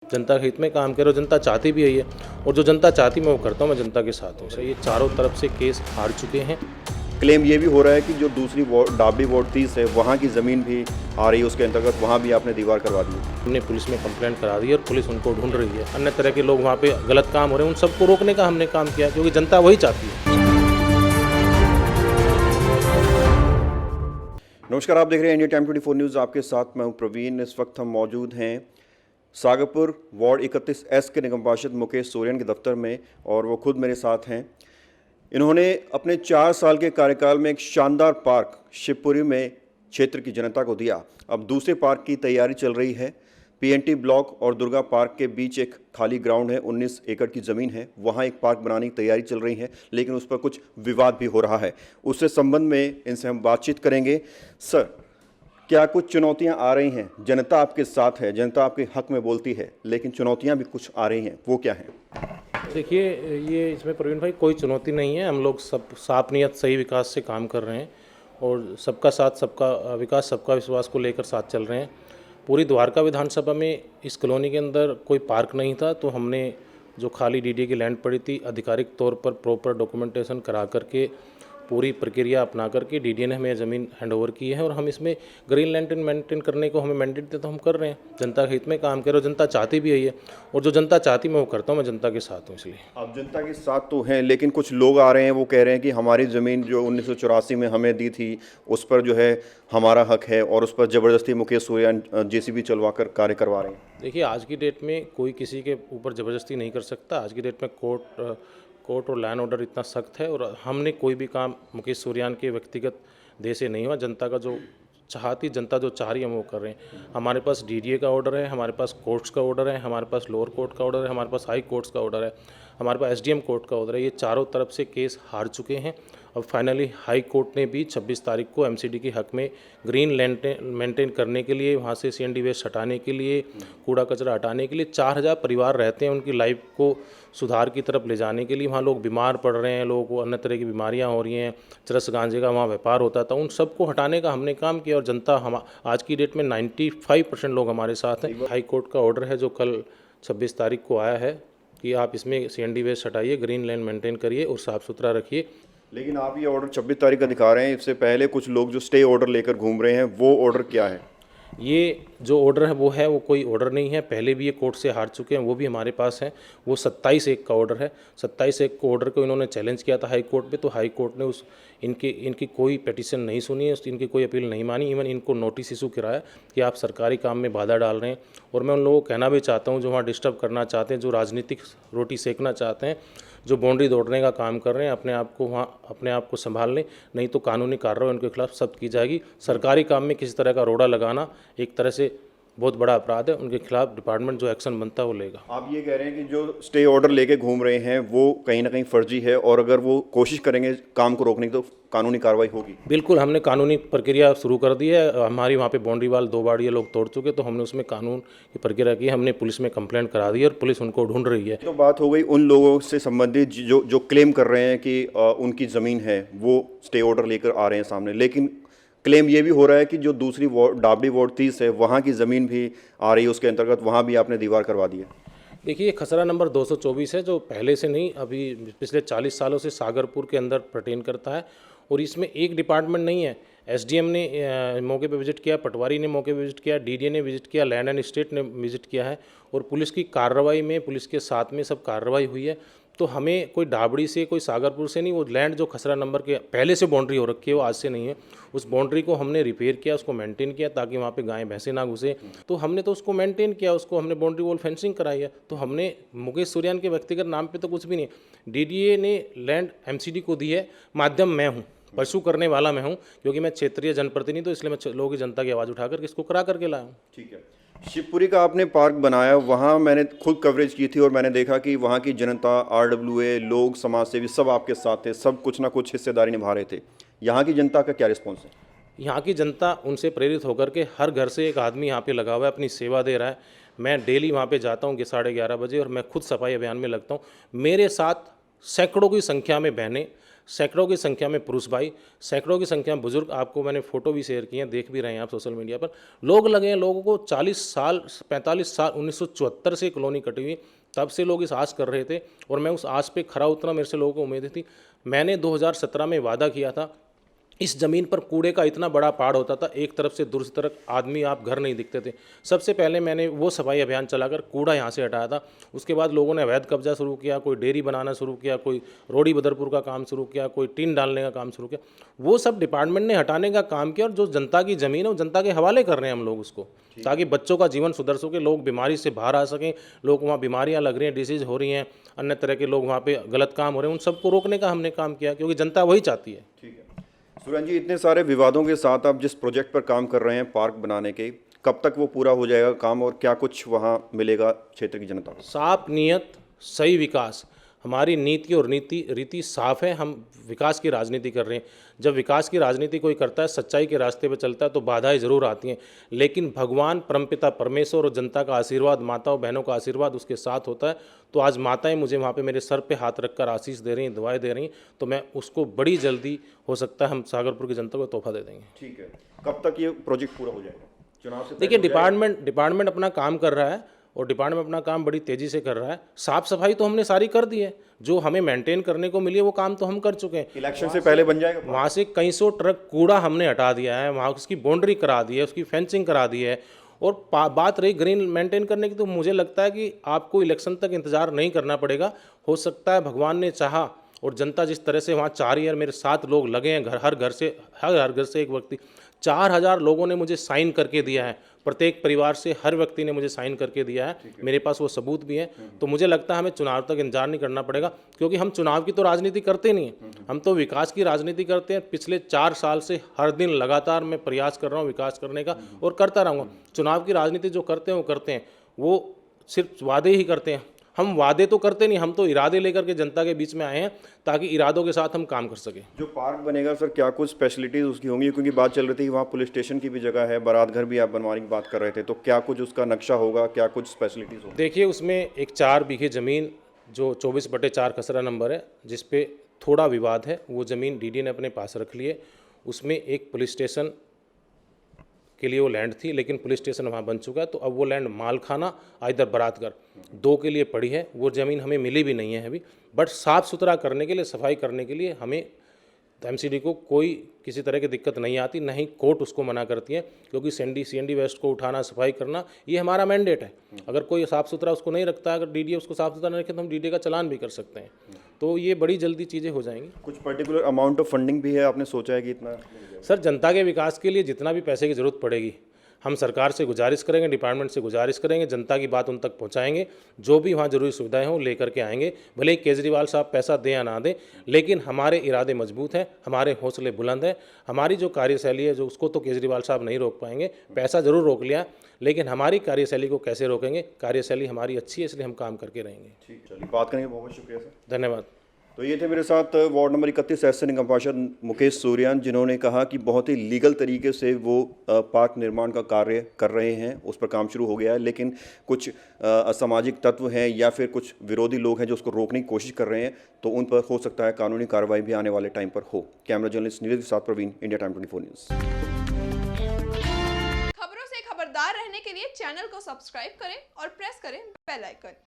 जनता के हित में काम करो, जनता चाहती भी यही है और जो जनता चाहती मैं वो करता हूँ, मैं जनता के साथ हूँ। सर ये चारों तरफ से केस हार चुके हैं। क्लेम ये भी हो रहा है कि जो दूसरी डाबली वार्ड 30 है वहाँ की ज़मीन भी आ रही है, उसके अंतर्गत वहाँ भी आपने दीवार करवा दी है। हमने पुलिस में कंप्लेंट करा दी है और पुलिस उनको ढूंढ रही है। अन्य तरह के लोग वहाँ पे गलत काम हो रहे हैं, उन सबको रोकने का हमने काम किया क्योंकि जनता वही चाहती है। नमस्कार, आप देख रहे हैं इंडिया टाइम 24 न्यूज़। आपके साथ मैं हूं प्रवीण। इस वक्त हम मौजूद हैं सागरपुर वार्ड 31S के निगम पार्षद मुकेश सोरेन के दफ्तर में और वो खुद मेरे साथ हैं। इन्होंने अपने 4 साल के कार्यकाल में एक शानदार पार्क शिवपुरी में क्षेत्र की जनता को दिया। अब दूसरे पार्क की तैयारी चल रही है। पीएनटी ब्लॉक और दुर्गा पार्क के बीच एक खाली ग्राउंड है, 19 एकड़ की ज़मीन है, वहाँ एक पार्क बनाने की तैयारी चल रही है, लेकिन उस पर कुछ विवाद भी हो रहा है। उससे संबंध में इनसे हम बातचीत करेंगे। सर, क्या कुछ चुनौतियाँ आ रही हैं? जनता आपके साथ है, जनता आपके हक में बोलती है, लेकिन चुनौतियाँ भी कुछ आ रही हैं, वो क्या हैं? देखिए, ये इसमें प्रवीण भाई कोई चुनौती नहीं है। हम लोग सब साफ नियत सही विकास से काम कर रहे हैं और सबका साथ सबका विकास सबका विश्वास को लेकर साथ चल रहे हैं। पूरी द्वारका विधानसभा में इस कॉलोनी के अंदर कोई पार्क नहीं था, तो हमने जो खाली डीडीए की लैंड पड़ी थी आधिकारिक तौर पर प्रॉपर डॉक्यूमेंटेशन करा करके पूरी प्रक्रिया अपना करके डीडीए ने हमें ज़मीन हैंडओवर की है और हम इसमें ग्रीन लैंड मेंटेन करने को हमें मैंडेट दिया तो हम कर रहे हैं। जनता के हित में काम करो, जनता चाहती भी यही है और जो जनता चाहती मैं वो करता हूँ, मैं जनता के साथ हूँ। इसलिए आप जनता के साथ तो हैं, लेकिन कुछ लोग आ रहे हैं, वो कह रहे हैं कि हमारी ज़मीन जो 1984 में हमें दी थी उस पर जो है हमारा हक है और उस पर ज़बरदस्ती मुकेश सोरेन जेसीबी चलवा कर कार्य करवा रहे हैं। देखिए, आज की डेट में कोई किसी के ऊपर ज़बरदस्ती नहीं कर सकता। आज की डेट में कोर्ट और लैंड ऑर्डर इतना सख्त है और हमने कोई भी काम मुकेश सोरेन के व्यक्तिगत देह से नहीं हुआ। जनता का जो चाहती जनता जो चाह रही है हम वो कर रहे हैं। हमारे पास डीडीए का ऑर्डर है, हमारे पास कोर्ट्स का ऑर्डर है, हमारे पास लोअर कोर्ट का ऑर्डर है, हमारे पास हाई कोर्ट्स का ऑर्डर है, हमारे पास एसडीएम कोर्ट का ऑर्डर है। ये चारों तरफ से केस हार चुके हैं। अब फाइनली हाई कोर्ट ने भी 26 तारीख को एमसीडी के हक में ग्रीन लैंड मेंटेन करने के लिए, वहाँ से सीएनडी वेस्ट हटाने के लिए, कूड़ा कचरा हटाने के लिए 4000 परिवार रहते हैं, उनकी लाइफ को सुधार की तरफ ले जाने के लिए। वहाँ लोग बीमार पड़ रहे हैं, लोगों को अन्य तरह की बीमारियाँ हो रही हैं, चरस गांजे का वहाँ व्यापार होता था, उन सबको हटाने का हमने काम किया और जनता हम आज की डेट में 95% लोग हमारे साथ हैं। हाई कोर्ट का ऑर्डर है जो कल 26 तारीख को आया है कि आप इसमें सीएनडी वेस्ट हटाइए, ग्रीन लैंड मेंटेन करिए और साफ़ सुथरा रखिए। लेकिन आप ये ऑर्डर 26 तारीख का दिखा रहे हैं, इससे पहले कुछ लोग जो स्टे ऑर्डर लेकर घूम रहे हैं, वो ऑर्डर क्या है? ये जो ऑर्डर है वो कोई ऑर्डर नहीं है। पहले भी ये कोर्ट से हार चुके हैं, वो भी हमारे पास है। वो 27/1 का ऑर्डर है। 27/1 को ऑर्डर को इन्होंने चैलेंज किया था हाई कोर्ट में, तो हाई कोर्ट ने इनकी कोई पिटीशन नहीं सुनी है, इनकी कोई अपील नहीं मानी। इवन इनको नोटिस इशू कराया कि आप सरकारी काम में बाधा डाल रहे हैं। और मैं उन लोगों को कहना भी चाहता हूँ जो वहाँ डिस्टर्ब करना चाहते हैं, जो राजनीतिक रोटी सेकना चाहते हैं, जो बाउंड्री दौड़ने का काम कर रहे हैं, अपने आप को संभाल लें, नहीं तो कानूनी कार्रवाई उनके खिलाफ सख्त की जाएगी। सरकारी काम में किसी तरह का रोड़ा लगाना एक तरह से बहुत बड़ा अपराध है। उनके खिलाफ डिपार्टमेंट जो एक्शन बनता है वो लेगा। आप ये कह रहे हैं कि जो स्टे ऑर्डर लेके घूम रहे हैं वो कहीं ना कहीं फर्जी है और अगर वो कोशिश करेंगे काम को रोकने की तो कानूनी कार्रवाई होगी? बिल्कुल, हमने कानूनी प्रक्रिया शुरू कर दी है। हमारी वहाँ पे बाउंड्री वाल 2 बार ये लोग तोड़ चुके, तो हमने उसमें कानून की प्रक्रिया की। हमने पुलिस में कंप्लेंट करा दी और पुलिस उनको ढूंढ रही है। तो बात हो गई उन लोगों से संबंधित जो क्लेम कर रहे हैं कि उनकी ज़मीन है, वो स्टे ऑर्डर लेकर आ रहे हैं सामने, लेकिन क्लेम ये भी हो रहा है कि जो दूसरी डाबली वार्ड 30 है वहाँ की ज़मीन भी आ रही है, उसके अंतर्गत वहाँ भी आपने दीवार करवा दी है। देखिए, खसरा नंबर 224 है जो पहले से नहीं, अभी पिछले 40 सालों से सागरपुर के अंदर पर्टेन करता है और इसमें एक डिपार्टमेंट नहीं है। एसडीएम ने मौके पे विजिट किया, पटवारी ने मौके पे विजिट किया, डीडीए ने विजिट किया, लैंड एंड स्टेट ने विजिट किया है और पुलिस की कार्रवाई में, पुलिस के साथ में सब कार्रवाई हुई है। तो हमें कोई डाबड़ी से, कोई सागरपुर से नहीं, वो लैंड जो खसरा नंबर के पहले से बाउंड्री हो रखी है, वो आज से नहीं है। उस बाउंड्री को हमने रिपेयर किया, उसको मेंटेन किया ताकि वहाँ पे गायें भैंसें ना घुसे। तो हमने तो उसको मेंटेन किया, उसको हमने बाउंड्री वॉल फेंसिंग कराई है। तो हमने मुकेश सोरेन के व्यक्तिगत नाम पे तो कुछ भी नहीं। डीडीए ने लैंड एमसीडी को दी है, माध्यम मैं हूँ, परसू करने वाला मैं हूँ, क्योंकि मैं क्षेत्रीय जनप्रतिनिधि, तो इसलिए मैं लोगों की जनता की आवाज़ उठाकर इसको करा करके लाया हूँ। ठीक है। शिवपुरी का आपने पार्क बनाया, वहाँ मैंने खुद कवरेज की थी और मैंने देखा कि वहाँ की जनता, आरडब्ल्यूए, लोग, समाज सेवी सब आपके साथ थे, सब कुछ ना कुछ हिस्सेदारी निभा रहे थे। यहाँ की जनता का क्या रिस्पॉन्स है? यहाँ की जनता उनसे प्रेरित होकर के हर घर से एक आदमी यहाँ पे लगा हुआ है, अपनी सेवा दे रहा है। मैं डेली वहाँ पे जाता हूँ 11:30 बजे और मैं खुद सफाई अभियान में लगता हूँ। मेरे साथ सैकड़ों की संख्या में बहनें, सैकड़ों की संख्या में पुरुष भाई, सैकड़ों की संख्या में बुजुर्ग, आपको मैंने फ़ोटो भी शेयर किए हैं, देख भी रहे हैं आप सोशल मीडिया पर, लोग लगे हैं। लोगों को 40 साल 45 साल 1974 से कॉलोनी कटी हुई, तब से लोग इस आस कर रहे थे और मैं उस आस पे खरा उतरा, मेरे से लोगों को उम्मीदें थी। मैंने 2017 में वादा किया था, इस ज़मीन पर कूड़े का इतना बड़ा पहाड़ होता था, एक तरफ से दूसरी तरफ आदमी आप घर नहीं दिखते थे। सबसे पहले मैंने वो सफाई अभियान चलाकर कूड़ा यहाँ से हटाया था। उसके बाद लोगों ने अवैध कब्जा शुरू किया, कोई डेयरी बनाना शुरू किया, कोई रोड़ी बदरपुर का काम शुरू किया, कोई टीन डालने का काम शुरू किया। वो सब डिपार्टमेंट ने हटाने का काम किया और जो जनता की ज़मीन है वो जनता के हवाले कर रहे हैं हम लोग उसको, ताकि बच्चों का जीवन सुधर सके, लोग बीमारी से बाहर आ सकें। लोग वहाँ बीमारियाँ लग रही हैं, डिसीज़ हो रही हैं, अन्य तरह के लोग वहाँ पे गलत काम हो रहे हैं, उन सबको रोकने का हमने काम किया, क्योंकि जनता वही चाहती है। ठीक है सुरेंद्र जी, इतने सारे विवादों के साथ आप जिस प्रोजेक्ट पर काम कर रहे हैं पार्क बनाने के, कब तक वो पूरा हो जाएगा काम और क्या कुछ वहाँ मिलेगा क्षेत्र की जनता को? साफ नीयत, सही विकास, हमारी नीति और रीति साफ है। हम विकास की राजनीति कर रहे हैं। जब विकास की राजनीति कोई करता है, सच्चाई के रास्ते पर चलता है, तो बाधाएं जरूर आती हैं, लेकिन भगवान परमपिता परमेश्वर और जनता का आशीर्वाद, माताओं बहनों का आशीर्वाद उसके साथ होता है। तो आज माताएं मुझे वहाँ पे मेरे सर पे हाथ रखकर आशीष दे रही हैं, दुआएं दे रही हैं, तो मैं उसको बड़ी जल्दी, हो सकता है हम सागरपुर की जनता को तोहफा दे देंगे। ठीक है, कब तक ये प्रोजेक्ट पूरा हो जाएगा? चुनाव से देखिए, डिपार्टमेंट अपना काम कर रहा है और डिपार्टमेंट अपना काम बड़ी तेज़ी से कर रहा है। साफ सफाई तो हमने सारी कर दी है, जो हमें मेंटेन करने को मिली है वो काम तो हम कर चुके हैं। इलेक्शन से पहले बन जाएगा? वहाँ से कई सौ ट्रक कूड़ा हमने हटा दिया है, वहाँ उसकी बाउंड्री करा दी है, उसकी फेंसिंग करा दी है। और बात रही ग्रीन मेंटेन करने की, तो मुझे लगता है कि आपको इलेक्शन तक इंतजार नहीं करना पड़ेगा। हो सकता है भगवान ने चाहा और जनता जिस तरह से वहाँ 4 ईयर मेरे 7 लोग लगे हैं, हर घर से एक व्यक्ति, 4000 लोगों ने मुझे साइन करके दिया है, प्रत्येक परिवार से हर व्यक्ति ने मुझे साइन करके दिया है, मेरे पास वो सबूत भी हैं। तो मुझे लगता है हमें चुनाव तक इंतजार नहीं करना पड़ेगा, क्योंकि हम चुनाव की तो राजनीति करते नहीं हैं, हम तो विकास की राजनीति करते हैं। पिछले 4 साल से हर दिन लगातार मैं प्रयास कर रहा हूँ विकास करने का और करता रहूँगा। चुनाव की राजनीति जो करते हैं वो करते हैं, वो सिर्फ वादे ही करते हैं। हम वादे तो करते नहीं, हम तो इरादे लेकर के जनता के बीच में आए हैं, ताकि इरादों के साथ हम काम कर सकें। जो पार्क बनेगा सर, क्या कुछ स्पेशलिटीज़ उसकी होंगी? क्योंकि बात चल रही थी वहाँ पुलिस स्टेशन की भी जगह है, बारात घर भी आप बनवाने की बात कर रहे थे, तो क्या कुछ उसका नक्शा होगा, क्या कुछ स्पेशलिटीज़ होगी? देखिए, उसमें एक 4 बीघे ज़मीन जो 24/4 खसरा नंबर है, जिस पे थोड़ा विवाद है, वो ज़मीन डीडी ने अपने पास रख ली है। उसमें एक पुलिस स्टेशन के लिए वो लैंड थी, लेकिन पुलिस स्टेशन वहाँ बन चुका है, तो अब वो लैंड मालखाना इधर बरातगर 2 के लिए पड़ी है। वो ज़मीन हमें मिली भी नहीं है अभी, बट साफ़ सुथरा करने के लिए, सफाई करने के लिए हमें एमसीडी को कोई किसी तरह की दिक्कत नहीं आती, नहीं कोर्ट उसको मना करती है, क्योंकि सीएनडी वेस्ट को उठाना, सफाई करना, ये हमारा मैंडेट है। अगर कोई साफ़ सुथरा उसको नहीं रखता, अगर डीडी उसको साफ़ सुथरा नहीं रखे, तो हम डीडी का चलान भी कर सकते हैं। तो ये बड़ी जल्दी चीज़ें हो जाएंगी। कुछ पर्टिकुलर अमाउंट ऑफ फंडिंग भी है, आपने सोचा है कि इतना? सर, जनता के विकास के लिए जितना भी पैसे की ज़रूरत पड़ेगी, हम सरकार से गुजारिश करेंगे, डिपार्टमेंट से गुजारिश करेंगे, जनता की बात उन तक पहुंचाएंगे, जो भी वहाँ जरूरी सुविधाएं हों लेकर के आएंगे। भले ही केजरीवाल साहब पैसा दें या ना दें, लेकिन हमारे इरादे मजबूत हैं, हमारे हौसले बुलंद हैं। हमारी जो कार्यशैली है, जो उसको तो केजरीवाल साहब नहीं रोक पाएंगे, पैसा जरूर रोक लिया, लेकिन हमारी कार्यशैली को कैसे रोकेंगे? कार्यशैली हमारी अच्छी है, इसलिए हम काम करके रहेंगे। ठीक, चलिए, बात करने के बहुत शुक्रिया सर। धन्यवाद। तो ये थे मेरे साथ वार्ड नंबर 31 ऐसे निगम पार्षद मुकेश सूर्यान, जिन्होंने कहा कि बहुत ही लीगल तरीके से वो पार्क निर्माण का कार्य कर रहे हैं, उस पर काम शुरू हो गया है, लेकिन कुछ असामाजिक तत्व हैं या फिर कुछ विरोधी लोग हैं जो उसको रोकने की कोशिश कर रहे हैं, तो उन पर हो सकता है कानूनी कार्रवाई भी आने वाले टाइम पर हो। कैमरा जर्नलिस्ट नीरज के साथ प्रवीण, इंडिया टाइम 24 न्यूज़। खबरों से खबरदार रहने के लिए चैनल को सब्सक्राइब करें और प्रेस करें बेल आइकन।